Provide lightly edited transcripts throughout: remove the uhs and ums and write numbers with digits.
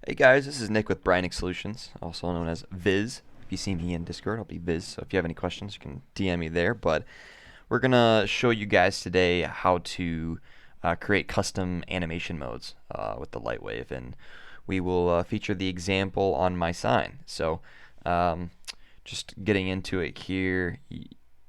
Hey guys, this is Nick with Brynic Solutions, also known as Viz. If you see me in Discord, I'll be Viz, so if you have any questions, you can DM me there. But we're going to show you guys today how to create custom animation modes with the Lightwave, and we will feature the example on my sign. So just getting into it here,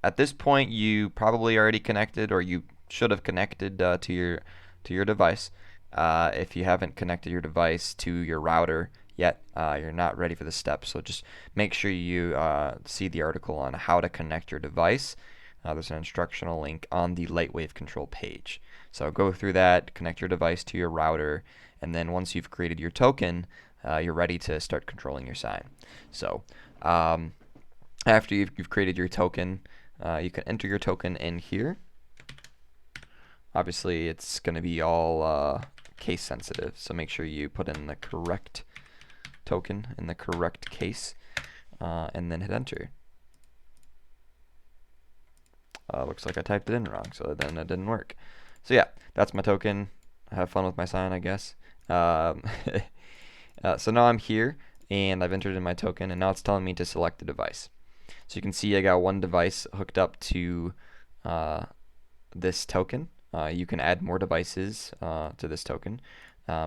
at this point you probably already connected, or you should have connected to your device. If you haven't connected your device to your router yet, you're not ready for the step. So just make sure you see the article on how to connect your device. There's an instructional link on the Lightwave control page. So go through that, connect your device to your router, and then once you've created your token, you're ready to start controlling your sign. So after you've created your token, you can enter your token in here. Obviously, it's going to be all case sensitive, so make sure you put in the correct token in the correct case, and then hit enter. Looks like I typed it in wrong, so then it didn't work. So yeah, that's my token. Have fun with my sign, I guess. So now I'm here, and I've entered in my token, and now it's telling me to select a device. So you can see I got one device hooked up to this token. You can add more devices to this token.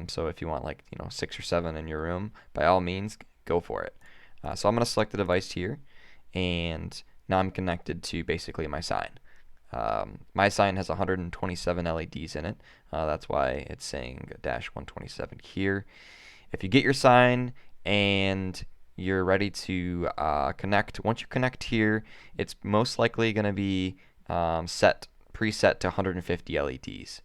So if you want, like, 6 or 7 in your room, by all means, go for it. So I'm going to select the device here, and now I'm connected to basically my sign. My sign has 127 LEDs in it. That's why it's saying -127 here. If you get your sign and you're ready to connect, once you connect here, it's most likely going to be preset to 150 LEDs.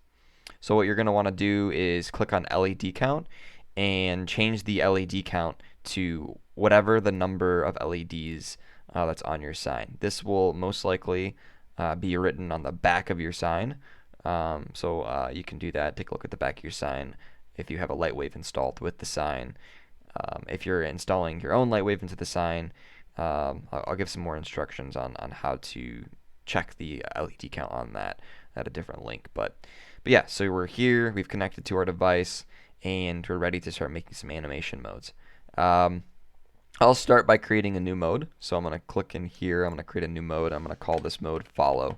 So what you're going to want to do is click on LED count and change the LED count to whatever the number of LEDs that's on your sign. This will most likely be written on the back of your sign. So you can do that. Take a look at the back of your sign if you have a Lightwave installed with the sign. If you're installing your own Lightwave into the sign, I'll give some more instructions on how to check the LED count on that at a different link. But yeah, so we're here, we've connected to our device, and we're ready to start making some animation modes. I'll start by creating a new mode. So I'm going to click in here, I'm going to create a new mode. I'm going to call this mode follow.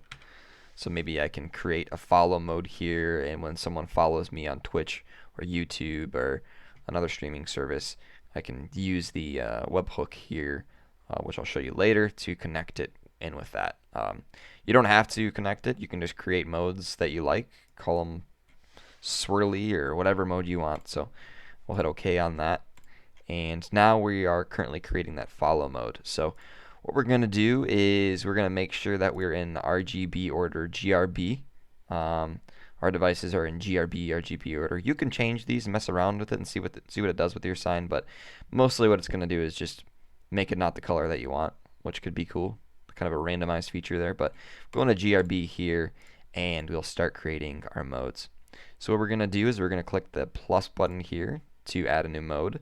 So maybe I can create a follow mode here, and when someone follows me on Twitch or YouTube or another streaming service, I can use the webhook here, which I'll show you later, to connect it in with that. You don't have to connect it. You can just create modes that you like, call them swirly or whatever mode you want. So we'll hit OK on that. And now we are currently creating that follow mode. So what we're going to do is we're going to make sure that we're in RGB order GRB. Our devices are in RGB order. You can change these and mess around with it and see what it does with your sign, but mostly what it's going to do is just make it not the color that you want, which could be cool. Kind of a randomized feature there, but we're going to GRB here, and we'll start creating our modes. So what we're going to do is we're going to click the plus button here to add a new mode,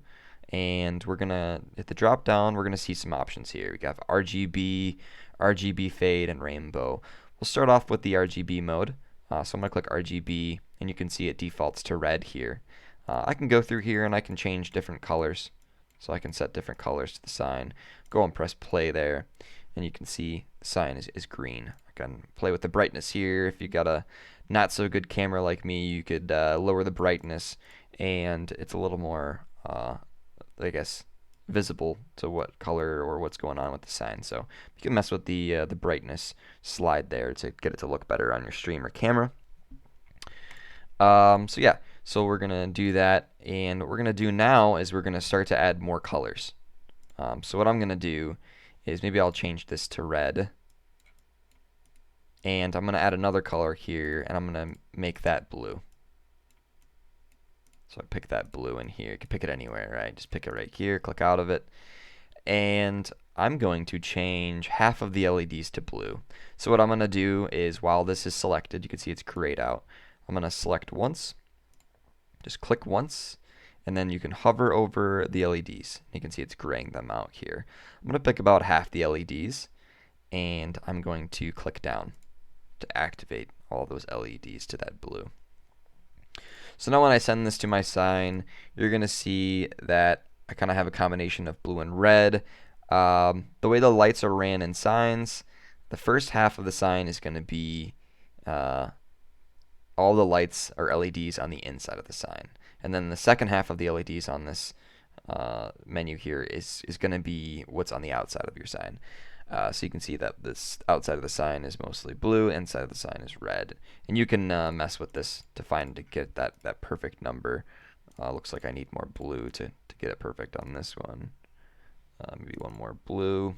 and we're going to hit the drop down. We're going to see some options here. We have RGB, RGB fade, and rainbow. We'll start off with the RGB mode. So I'm going to click RGB, and you can see it defaults to red here. I can go through here and I can change different colors. So I can set different colors to the sign. Go and press play there, and you can see the sign is green. I can play with the brightness here. If you got a not so good camera like me, you could lower the brightness, and it's a little more, I guess, visible to what color or what's going on with the sign. So you can mess with the brightness slide there to get it to look better on your stream or camera. So yeah, so we're gonna do that, and what we're gonna do now is we're gonna start to add more colors. So what I'm gonna do is maybe I'll change this to red, and I'm gonna add another color here, and I'm gonna make that blue. So I pick that blue in here. You can pick it anywhere, right? Just pick it right here, click out of it, and I'm going to change half of the LEDs to blue. So what I'm gonna do is, while this is selected, you can see it's grayed out. I'm gonna select once, just click once, and then you can hover over the LEDs. You can see it's graying them out here. I'm going to pick about half the LEDs, and I'm going to click down to activate all those LEDs to that blue. So now when I send this to my sign, you're going to see that I kind of have a combination of blue and red. The way the lights are ran in signs, the first half of the sign is going to be all the lights or LEDs on the inside of the sign. And then the second half of the LEDs on this menu here is going to be what's on the outside of your sign. So you can see that this outside of the sign is mostly blue, inside of the sign is red. And you can mess with this to get that perfect number. Looks like I need more blue to get it perfect on this one. Maybe one more blue.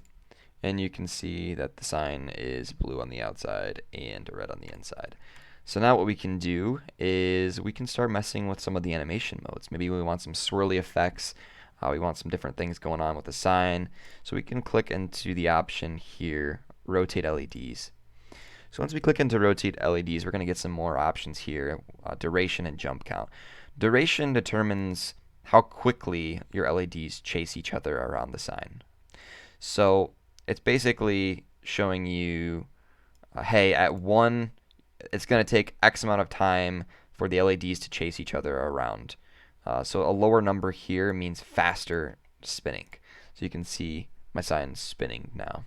And you can see that the sign is blue on the outside and red on the inside. So now what we can do is we can start messing with some of the animation modes. Maybe we want some swirly effects. We want some different things going on with the sign. So we can click into the option here, Rotate LEDs. So once we click into Rotate LEDs, we're going to get some more options here, duration and jump count. Duration determines how quickly your LEDs chase each other around the sign. So it's basically showing you, hey, at 1, it's going to take X amount of time for the LEDs to chase each other around. So a lower number here means faster spinning. So you can see my sign spinning now.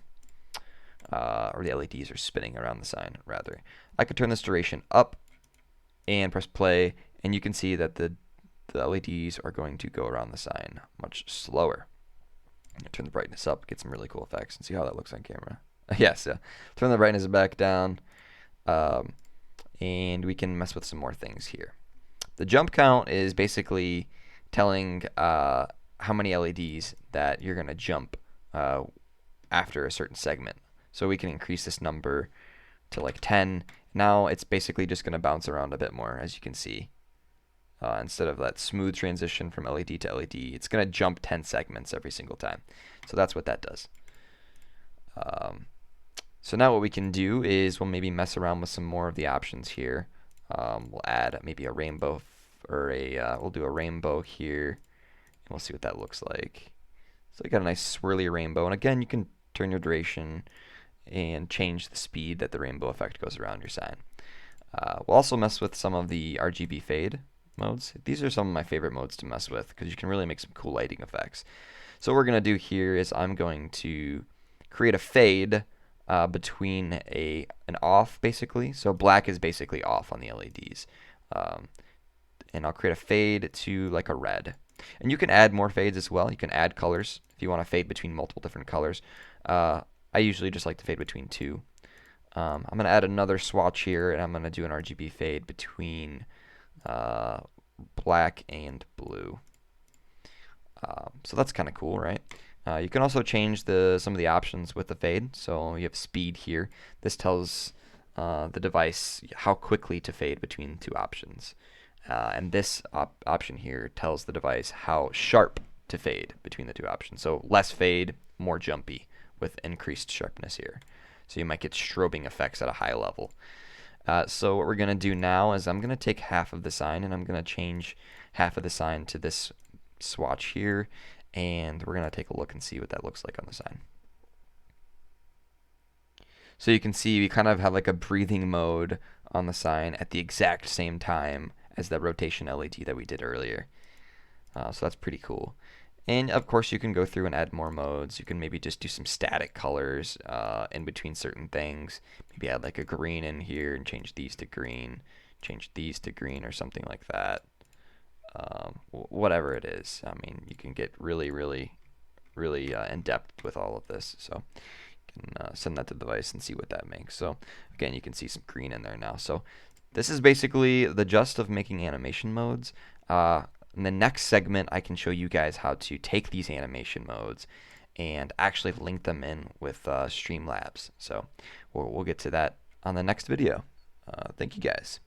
Or the LEDs are spinning around the sign, rather. I could turn this duration up and press play, and you can see that the LEDs are going to go around the sign much slower. Turn the brightness up, get some really cool effects, and see how that looks on camera. Yes, yeah. Turn the brightness back down, and we can mess with some more things here. The jump count is basically telling how many LEDs that you're going to jump after a certain segment. So we can increase this number to like 10. Now it's basically just going to bounce around a bit more, as you can see. Instead of that smooth transition from LED to LED, it's going to jump 10 segments every single time. So that's what that does. So now what we can do is we'll maybe mess around with some more of the options here. We'll add maybe a rainbow, or we'll do a rainbow here, and we'll see what that looks like. So you got a nice swirly rainbow, and again, you can turn your duration and change the speed that the rainbow effect goes around your sign. We'll also mess with some of the RGB fade modes. These are some of my favorite modes to mess with because you can really make some cool lighting effects. So what we're going to do here is I'm going to create a fade between an off, basically. So black is basically off on the LEDs. And I'll create a fade to like a red. And you can add more fades as well. You can add colors if you want to fade between multiple different colors. I usually just like to fade between 2. I'm going to add another swatch here, and I'm going to do an RGB fade between black and blue. So that's kind of cool, right? You can also change some of the options with the fade. So you have speed here. This tells the device how quickly to fade between 2 options. And this option here tells the device how sharp to fade between the 2 options. So less fade, more jumpy with increased sharpness here. So you might get strobing effects at a high level. So what we're going to do now is I'm going to take half of the sign and I'm going to change half of the sign to this swatch here, and we're going to take a look and see what that looks like on the sign. So you can see we kind of have like a breathing mode on the sign at the exact same time as that rotation LED that we did earlier. So that's pretty cool. And of course you can go through and add more modes. You can maybe just do some static colors in between certain things. Maybe add like a green in here and change these to green, change these to green or something like that. Whatever it is. I mean, you can get really in depth with all of this. So you can send that to the device and see what that makes. So again, you can see some green in there now. So this is basically the gist of making animation modes. In the next segment, I can show you guys how to take these animation modes and actually link them in with Streamlabs. So we'll get to that on the next video. Thank you guys.